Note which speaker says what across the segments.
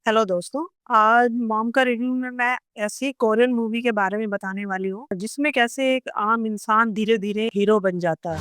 Speaker 1: Hello दोस्तों। आज mom का रिव्यू में मैं ऐसी कोरियन मूवी के बारे में बताने वाली हूँ जिसमें कैसे एक आम इंसान धीरे धीरे हीरो बन जाता है।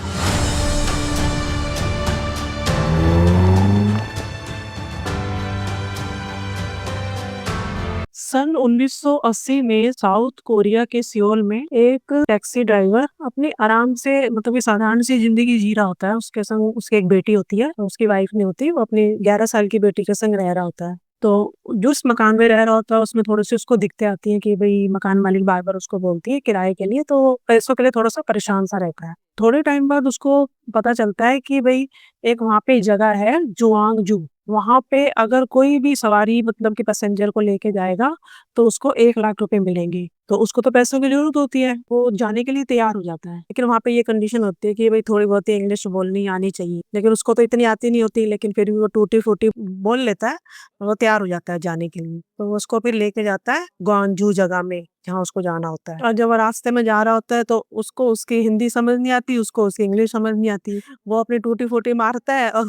Speaker 1: सन 1980 में साउथ कोरिया के सियोल में एक टैक्सी ड्राइवर अपनी आराम से कि साधारण सी जिंदगी जी रहा होता है। उसके संग उसकी एक बेटी होती है, उसकी वाइफ नहीं होती। वो अपनी 11 साल की बेटी के संग रह रहा होता है। तो जिस मकान में रह रहा होता है उसमें थोड़ी सी उसको दिक्कतें आती हैं कि भाई मकान मालिक बार बार उसको बोलती है किराए के लिए, तो वो पैसों के लिए थोड़ा सा परेशान सा रहता है। थोड़े टाइम बाद उसको पता चलता है कि भाई एक वहाँ पे जगह है जुआंगजू। वहां पे अगर कोई भी सवारी कि पैसेंजर को लेके जाएगा तो उसको 1 लाख रुपए मिलेंगे। तो उसको तो पैसों की जरूरत होती है, वो जाने के लिए तैयार हो जाता है। लेकिन वहां पे ये कंडीशन होती है कि भाई थोड़ी बहुत इंग्लिश बोलनी आनी चाहिए, लेकिन उसको तो इतनी आती नहीं होती, लेकिन फिर भी वो टूटी फूटी बोल लेता है और वो तैयार हो जाता है जाने के लिए। तो वो उसको फिर लेके जाता है ग्वांजू जगह में जहाँ उसको जाना होता है। और जब वो रास्ते में जा रहा होता है तो उसको उसकी हिंदी समझ नहीं आती, उसको उसकी इंग्लिश समझ नहीं आती। वो अपनी टूटी फूटी मारता है और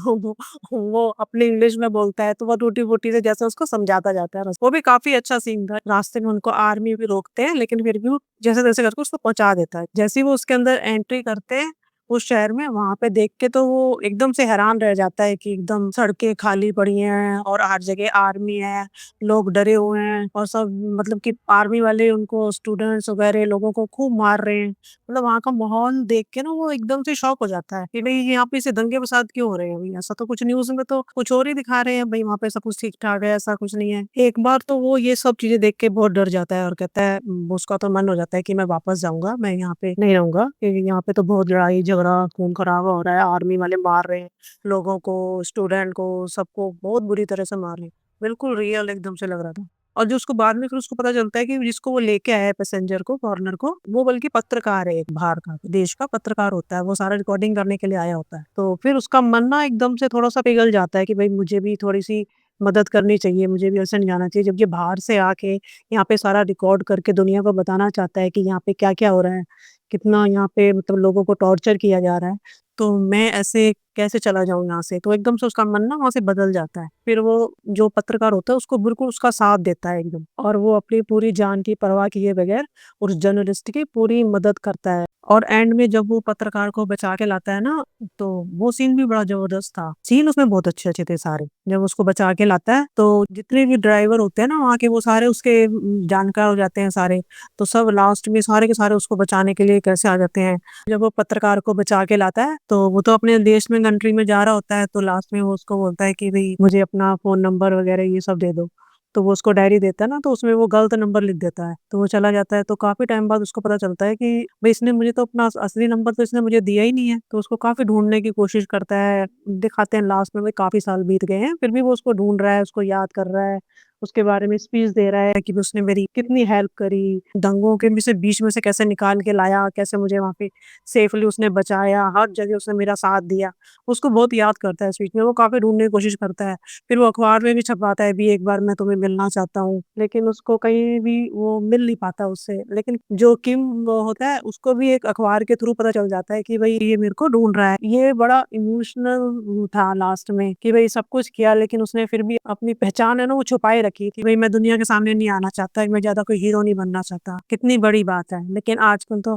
Speaker 1: वो अपनी इंग्लिश में बोलता है, तो वो टूटी फूटी से जैसे उसको समझाता जाता है। वो भी काफी अच्छा सीन था। रास्ते में उनको आर्मी भी रोकते हैं, लेकिन फिर भी वो जैसे तैसे करके उसको पहुंचा देता है। जैसे ही वो उसके अंदर एंट्री करते हैं उस शहर में, वहां पे देख के तो वो एकदम से हैरान रह जाता है कि एकदम सड़कें खाली पड़ी हैं और हर जगह आर्मी है। लोग डरे हुए हैं और सब कि आर्मी वाले उनको स्टूडेंट्स वगैरह लोगों को खूब मार रहे हैं। वहाँ का माहौल देख के ना वो एकदम से शॉक हो जाता है कि भाई यहाँ पे से दंगे फसाद क्यों हो रहे हैं। भाई ऐसा तो कुछ न्यूज में तो कुछ और ही दिखा रहे हैं, भाई वहाँ पे सब कुछ ठीक ठाक है, ऐसा कुछ नहीं है। एक बार तो वो ये सब चीजें देख के बहुत डर जाता है और कहता है, उसका तो मन हो जाता है कि मैं वापस जाऊंगा, मैं यहाँ पे नहीं रहूंगा, क्योंकि यहाँ पे तो बहुत लड़ाई झगड़ा खून खराबा हो रहा है, आर्मी वाले मार रहे हैं लोगों को, स्टूडेंट को, सबको बहुत बुरी तरह से मार रहे हैं। बिल्कुल रियल एकदम से लग रहा था। और जो उसको बाद में फिर उसको पता चलता है कि जिसको वो लेके आया है पैसेंजर को, फॉरनर को, वो बल्कि पत्रकार है, एक बाहर का देश का पत्रकार होता है। वो सारा रिकॉर्डिंग करने के लिए आया होता है। तो फिर उसका मन ना एकदम से थोड़ा सा पिघल जाता है कि भाई मुझे भी थोड़ी सी मदद करनी चाहिए, मुझे भी ऐसे नहीं जाना चाहिए। जब ये बाहर से आके यहाँ पे सारा रिकॉर्ड करके दुनिया को बताना चाहता है कि यहाँ पे क्या क्या हो रहा है, कितना यहाँ पे लोगों को टॉर्चर किया जा रहा है, तो मैं ऐसे कैसे चला जाऊं यहाँ से। तो एकदम से उसका मन ना वहां से बदल जाता है। फिर वो जो पत्रकार होता है उसको बिल्कुल उसका साथ देता है एकदम, और वो अपनी पूरी जान की परवाह किए बगैर उस जर्नलिस्ट की पूरी मदद करता है। और एंड में जब वो पत्रकार को बचा के लाता है ना, तो वो सीन भी बड़ा जबरदस्त था। सीन उसमें बहुत अच्छे अच्छे थे सारे। जब उसको बचा के लाता है तो जितने भी ड्राइवर होते हैं ना वहाँ के, वो सारे उसके जानकार हो जाते हैं सारे। तो सब लास्ट में सारे के सारे उसको बचाने के लिए कैसे आ जाते हैं। जब वो पत्रकार को बचा के लाता है तो वो तो अपने देश में कंट्री में जा रहा होता है, तो लास्ट में वो उसको बोलता है कि भाई मुझे अपना फोन नंबर वगैरह ये सब दे दो। तो वो उसको डायरी देता है ना, तो उसमें वो गलत नंबर लिख देता है, तो वो चला जाता है। तो काफी टाइम बाद उसको पता चलता है कि भाई इसने मुझे तो अपना असली नंबर तो इसने मुझे दिया ही नहीं है। तो उसको काफी ढूंढने की कोशिश करता है। दिखाते हैं लास्ट में भाई काफी साल बीत गए हैं, फिर भी वो उसको ढूंढ रहा है, उसको याद कर रहा है, उसके बारे में स्पीच दे रहा है कि भी उसने मेरी कितनी हेल्प करी, दंगों के भी से बीच में से कैसे निकाल के लाया, कैसे मुझे वहां पे सेफली उसने बचाया, हर जगह उसने मेरा साथ दिया। उसको बहुत याद करता है स्पीच में, वो काफी ढूंढने की कोशिश करता है। फिर वो अखबार में भी छपवाता है भी, एक बार मैं तुम्हें मिलना चाहता हूँ, लेकिन उसको कहीं भी वो मिल नहीं पाता उससे। लेकिन जो किम वो होता है उसको भी एक अखबार के थ्रू पता चल जाता है कि भाई ये मेरे को ढूंढ रहा है। ये बड़ा इमोशनल था लास्ट में कि भाई सब कुछ किया लेकिन उसने फिर भी अपनी पहचान है ना वो छुपाए रखी कि भाई मैं दुनिया के सामने नहीं आना चाहता, मैं ज्यादा कोई हीरो नहीं बनना चाहता। कितनी बड़ी बात है। लेकिन आजकल तो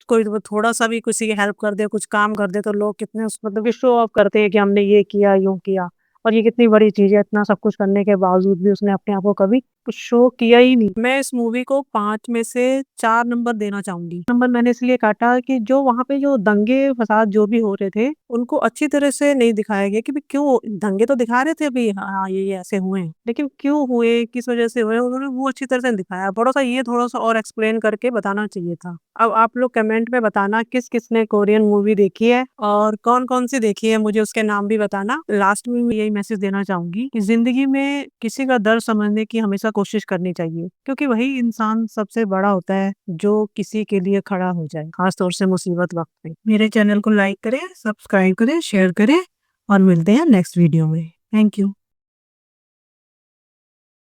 Speaker 1: कोई तो थोड़ा सा भी किसी की हेल्प कर दे, कुछ काम कर दे, तो लोग कितने कि शो ऑफ करते हैं कि हमने ये किया यूं किया। और ये कितनी बड़ी चीज है, इतना सब कुछ करने के बावजूद भी उसने अपने आप को कभी कुछ शो किया ही नहीं। मैं इस मूवी को 5 में से 4 नंबर देना चाहूंगी। नंबर मैंने इसलिए काटा कि जो वहाँ पे जो दंगे फसाद जो भी हो रहे थे उनको अच्छी तरह से नहीं दिखाया गया कि भी क्यों दंगे तो दिखा रहे थे भी, हाँ ये ऐसे हुए हैं, लेकिन क्यों हुए, किस वजह से हुए, उन्होंने वो अच्छी तरह से नहीं दिखाया। थोड़ा सा और एक्सप्लेन करके बताना चाहिए था। अब आप लोग कमेंट में बताना किस किस ने कोरियन मूवी देखी है और कौन कौन सी देखी है, मुझे उसके नाम भी बताना। लास्ट में मैं यही मैसेज देना चाहूंगी कि जिंदगी में किसी का दर्द समझने की हमेशा कोशिश करनी चाहिए, क्योंकि वही इंसान सबसे बड़ा होता है जो किसी के लिए खड़ा हो जाए, खासतौर से मुसीबत वक्त में। मेरे चैनल को लाइक करें, सब्सक्राइब करें, शेयर करें और मिलते हैं नेक्स्ट वीडियो में। Thank you.